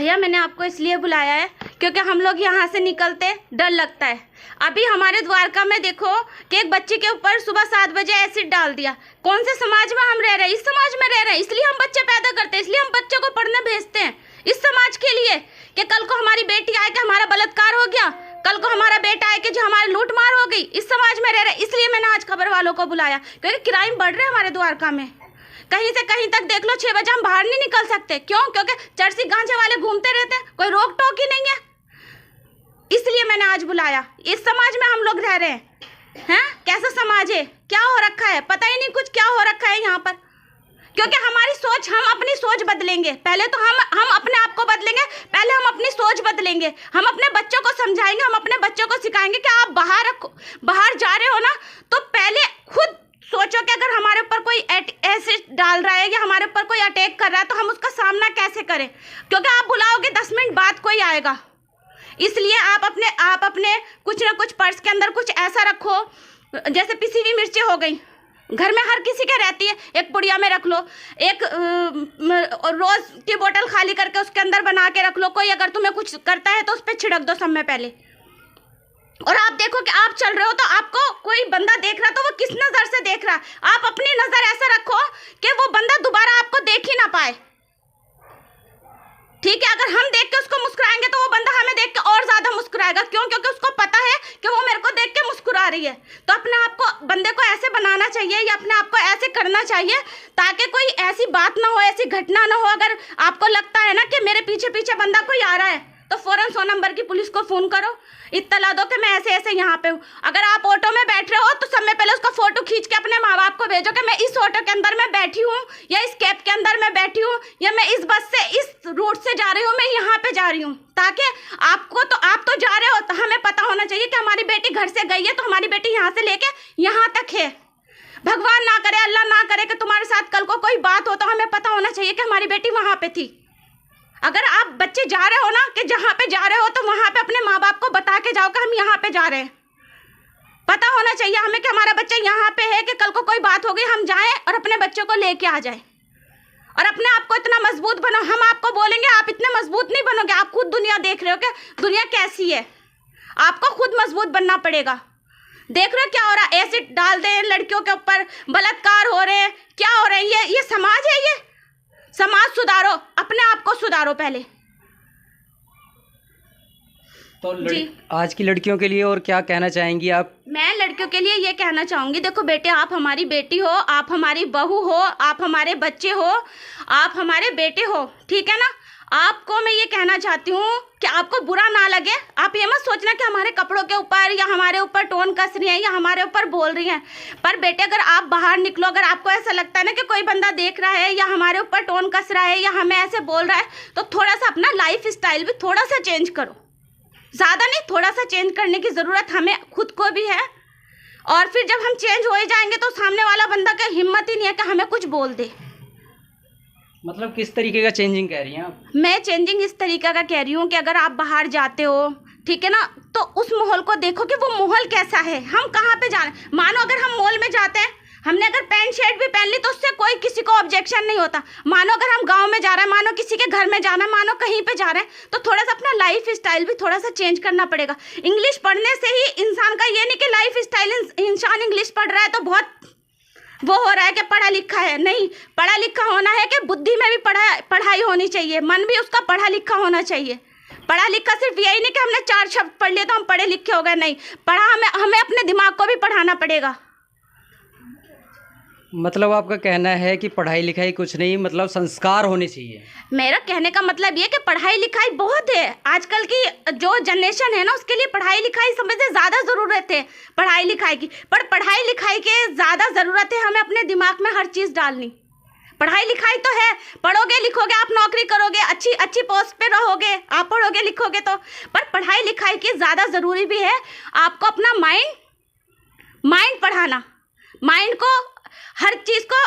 भैया मैंने आपको इसलिए बुलाया है क्योंकि हम लोग यहाँ से निकलते डर लगता है। अभी हमारे द्वारका में देखो कि एक बच्चे के ऊपर सुबह 7 बजे एसिड डाल दिया। कौन से समाज में हम रह रहे हैं? इस समाज में रह रहे हैं, इसलिए हम बच्चे पैदा करते हैं, इसलिए हम बच्चे को पढ़ने भेजते हैं इस समाज के लिए कि कल को हमारी बेटी आए कि हमारा बलात्कार हो गया, कल को हमारा बेटा आए कि जो हमारी लूट मार हो गई। इस समाज में रह रहे, इसलिए मैंने आज खबर वालों को बुलाया क्योंकि क्राइम बढ़ रहे हैं हमारे द्वारका में। कहीं से कहीं तक देख लो 6 बजे हम बाहर नहीं निकल सकते। क्यों? क्योंकि चरसी गांजे वाले घूमते रहते हैं, कोई रोक टोक ही नहीं है। इसलिए मैंने आज बुलाया। इस समाज में हम लोग रह रहे हैं। कैसा समाज है, क्या हो रखा है, पता ही नहीं कुछ क्या हो रखा है यहाँ पर। क्योंकि हमारी सोच, हम अपनी सोच बदलेंगे। पहले तो हम अपने आप को बदलेंगे, पहले हम अपनी सोच बदलेंगे। हम अपने बच्चों को समझाएंगे, हम अपने बच्चों को सिखाएंगे कि आप बाहर जा रहे हो ना, तो पहले खुद सोचो कि अगर हमारे ऊपर कोई एसिड डाल रहा है या हमारे ऊपर कोई अटैक कर रहा है तो हम उसका सामना कैसे करें। क्योंकि आप बुलाओगे 10 मिनट बाद कोई आएगा। इसलिए आप अपने कुछ ना कुछ पर्स के अंदर कुछ ऐसा रखो, जैसे पिसी हुई मिर्ची हो गई, घर में हर किसी के रहती है, एक पुड़िया में रख लो। एक रोज की बोतल खाली करके उसके अंदर बना के रख लो। कोई अगर तुम्हें कुछ करता है तो उस पर छिड़क दो समय पहले। और आप देखो कि आप चल रहे हो तो आपको कोई बंदा देख रहा तो वो किस नज़र से देख रहा है। आप अपनी नज़र ऐसा रखो कि वो बंदा दोबारा आपको देख ही ना पाए। ठीक है, अगर हम देख के उसको मुस्कुराएंगे तो वो बंदा हमें देख के और ज्यादा मुस्कुराएगा। क्यों? क्योंकि उसको पता है कि वो मेरे को देख के मुस्कुरा रही है। तो अपने आप को, बंदे को ऐसे बनाना चाहिए या अपने आप को ऐसे करना चाहिए ताकि कोई ऐसी बात ना हो, ऐसी घटना ना हो। अगर आपको लगता है ना कि मेरे पीछे पीछे बंदा कोई आ रहा है तो फौरन 100 नंबर की पुलिस को फोन करो, इत्तला दो कि मैं ऐसे ऐसे यहाँ पे हूँ। अगर आप ऑटो में बैठ रहे हो तो समय पहले उसका फोटो खींच के अपने माँ बाप को भेजो कि मैं इस ऑटो के अंदर मैं बैठी हूँ या इस कैब के अंदर मैं बैठी हूँ या मैं इस बस से इस रूट से जा रही हूँ, मैं यहाँ पे जा रही हूँ। ताकि आप तो जा रहे हो तो हमें पता होना चाहिए कि हमारी बेटी घर से गई है तो हमारी बेटी यहाँ से लेके यहाँ तक है। भगवान ना करे, अल्लाह ना करे कि तुम्हारे साथ कल को कोई बात हो तो हमें पता होना चाहिए कि हमारी बेटी वहाँ पे थी। अगर आप बच्चे जा रहे हो ना कि जहाँ पे जा रहे हो तो वहाँ पे अपने माँ बाप को बता के जाओ कि हम यहाँ पे जा रहे हैं। पता होना चाहिए हमें कि हमारा बच्चा यहाँ पे है कि कल को कोई बात हो गई हम जाएं और अपने बच्चों को लेके आ जाएं। और अपने आप को इतना मजबूत बनो। हम आपको बोलेंगे, आप इतने मजबूत नहीं बनोगे। आप खुद दुनिया देख रहे हो कि दुनिया कैसी है, आपको खुद मजबूत बनना पड़ेगा। देख रहे हो क्या हो रहा है, एसिड डाल दे लड़कियों के ऊपर, बलात्कार हो रहे हैं, क्या हो रहे हैं। ये समाज है, ये समाज सुधारो, अपने आप को सुधारो पहले। तो आज की लड़कियों के लिए और क्या कहना चाहेंगी आप? मैं लड़कियों के लिए ये कहना चाहूँगी, देखो बेटे, आप हमारी बेटी हो, आप हमारी बहू हो, आप हमारे बच्चे हो, आप हमारे बेटे हो, ठीक है ना। आपको मैं ये कहना चाहती हूँ कि आपको बुरा ना लगे। आप ये मत सोचना कि हमारे कपड़ों के ऊपर या हमारे ऊपर टोन कस रही है या हमारे ऊपर बोल रही हैं। पर बेटे, अगर आप बाहर निकलो, अगर आपको ऐसा लगता है ना कि कोई बंदा देख रहा है या हमारे ऊपर टोन कस रहा है या हमें ऐसे बोल रहा है, तो थोड़ा सा अपना लाइफ स्टाइल भी थोड़ा सा चेंज करो। ज़्यादा नहीं, थोड़ा सा चेंज करने की ज़रूरत हमें खुद को भी है। और फिर जब हम चेंज हो ही जाएंगे तो सामने वाला बंदा का हिम्मत ही नहीं है कि हमें कुछ बोल दे। मतलब किस तरीके का चेंजिंग कह रही हैं आप? मैं चेंजिंग इस तरीके का कह रही हूँ कि अगर आप बाहर जाते हो, ठीक है ना, तो उस माहौल को देखो कि वो माहौल कैसा है, हम कहाँ पे जा रहे हैं। मानो अगर हम मॉल में जाते हैं, हमने अगर पैंट शर्ट भी पहन ली तो उससे कोई किसी को ऑब्जेक्शन नहीं होता। मानो अगर हम गांव में जा रहे हैं, मानो किसी के घर में जाना है, मानो कहीं पे जा रहे हैं, तो थोड़ा सा अपना लाइफ स्टाइल भी थोड़ा सा चेंज करना पड़ेगा। इंग्लिश पढ़ने से ही इंसान का ये नहीं कि लाइफ स्टाइल, इंसान इंग्लिश पढ़ रहा है तो बहुत वो हो रहा है कि पढ़ा लिखा है। नहीं, पढ़ा लिखा होना है कि बुद्धि में भी पढ़ाई होनी चाहिए, मन भी उसका पढ़ा लिखा होना चाहिए। पढ़ा लिखा सिर्फ यही नहीं कि हमने 4 शब्द पढ़ लिए तो हम पढ़े लिखे हो गए। नहीं, हमें अपने दिमाग को भी पढ़ाना पड़ेगा। मतलब आपका कहना है कि पढ़ाई लिखाई कुछ नहीं, मतलब संस्कार होने चाहिए। मेरा कहने का मतलब ये कि पढ़ाई लिखाई बहुत है। आजकल की जो जनरेशन है ना, उसके लिए पढ़ाई लिखाई समझते ज़्यादा ज़रूरत है पढ़ाई लिखाई की। पर पढ़ाई लिखाई के ज़्यादा ज़रूरत है हमें अपने दिमाग में हर चीज़ डालनी। पढ़ाई लिखाई तो है, पढ़ोगे लिखोगे आप नौकरी करोगे, अच्छी पोस्ट पे रहोगे, आप पढ़ोगे लिखोगे तो। पर पढ़ाई लिखाई की ज़्यादा ज़रूरी भी है आपको अपना माइंड पढ़ाना, माइंड को हर चीज़ को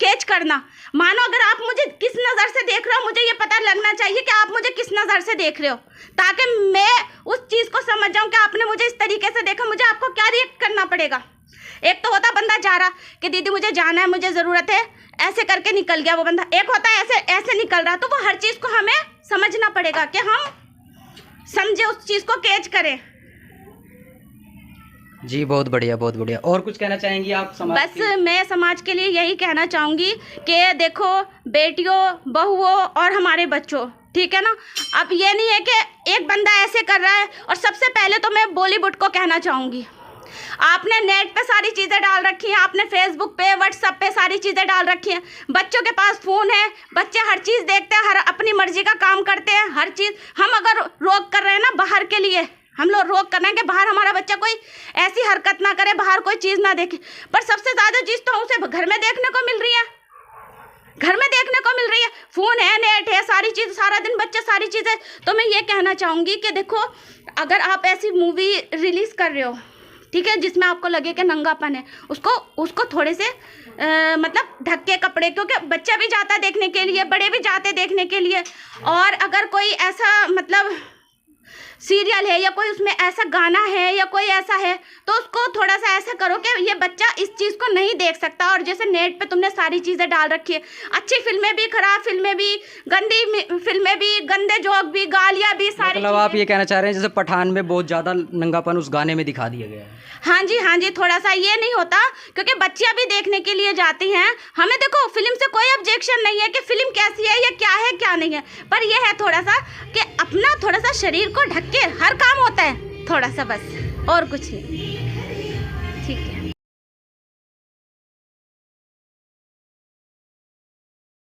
कैच करना। मानो अगर आप मुझे किस नज़र से देख रहे हो, मुझे ये पता लगना चाहिए कि आप मुझे किस नज़र से देख रहे हो, ताकि मैं उस चीज़ को समझ जाऊँ कि आपने मुझे इस तरीके से देखा, मुझे आपको क्या रिएक्ट करना पड़ेगा। एक तो होता बंदा जा रहा कि दीदी मुझे जाना है, मुझे ज़रूरत है, ऐसे करके निकल गया वो बंदा। एक होता है ऐसे निकल रहा, तो वो हर चीज़ को हमें समझना पड़ेगा कि हम समझे, उस चीज़ को कैच करें। जी बहुत बढ़िया, बहुत बढ़िया। और कुछ कहना चाहेंगी आप समाज बस मैं समाज के लिए यही कहना चाहूँगी कि देखो बेटियों, बहुओं और हमारे बच्चों, ठीक है ना। अब ये नहीं है कि एक बंदा ऐसे कर रहा है। और सबसे पहले तो मैं बॉलीवुड को कहना चाहूँगी, आपने नेट पे सारी चीज़ें डाल रखी हैं, आपने फेसबुक पे, व्हाट्सएप पे सारी चीज़ें डाल रखी हैं। बच्चों के पास फ़ोन है, बच्चे हर चीज़ देखते हैं, हर अपनी मर्जी का काम करते हैं, हर चीज़। हम अगर रोक कर रहे हैं ना बाहर के लिए, हम लोग रोक कर रहे हैं कि बाहर हमारा बच्चा कोई ऐसी हरकत ना करे, बाहर कोई चीज़ ना देखे, पर सबसे ज़्यादा चीज़ तो उसे घर में देखने को मिल रही है, घर में देखने को मिल रही है। फ़ोन है, नेट है, सारी चीज़, सारा दिन बच्चा सारी चीज़ें। तो मैं ये कहना चाहूँगी कि देखो, अगर आप ऐसी मूवी रिलीज़ कर रहे हो, ठीक है, जिसमें आपको लगे कि नंगापन है, उसको थोड़े से मतलब ढक के कपड़े, क्योंकि बच्चा भी जाता है देखने के लिए, बड़े भी जाते देखने के लिए। और अगर कोई ऐसा मतलब सीरियल है या कोई उसमें ऐसा गाना है या कोई ऐसा है, तो उसको थोड़ा सा ऐसा करो कि ये बच्चा इस चीज़ को नहीं देख सकता। और जैसे नेट पे तुमने सारी चीज़ें डाल रखी है, अच्छी फिल्में भी, खराब फिल्में भी, गंदी फिल्में भी, गंदे जोक भी, गालियाँ भी, सारी मतलब आप ये कहना चाह रहे हैं जैसे पठान में बहुत ज़्यादा नंगापन उस गाने में दिखा दिया गया है। हाँ जी, हाँ जी, थोड़ा सा ये नहीं होता, क्योंकि बच्चियाँ भी देखने के लिए जाती हैं। हमें देखो फिल्म से कोई ऑब्जेक्शन नहीं है कि फिल्म कैसी है या क्या है क्या नहीं है, पर यह है थोड़ा सा कि अपना थोड़ा सा शरीर को ढक के हर काम होता है, थोड़ा सा, बस और कुछ नहीं।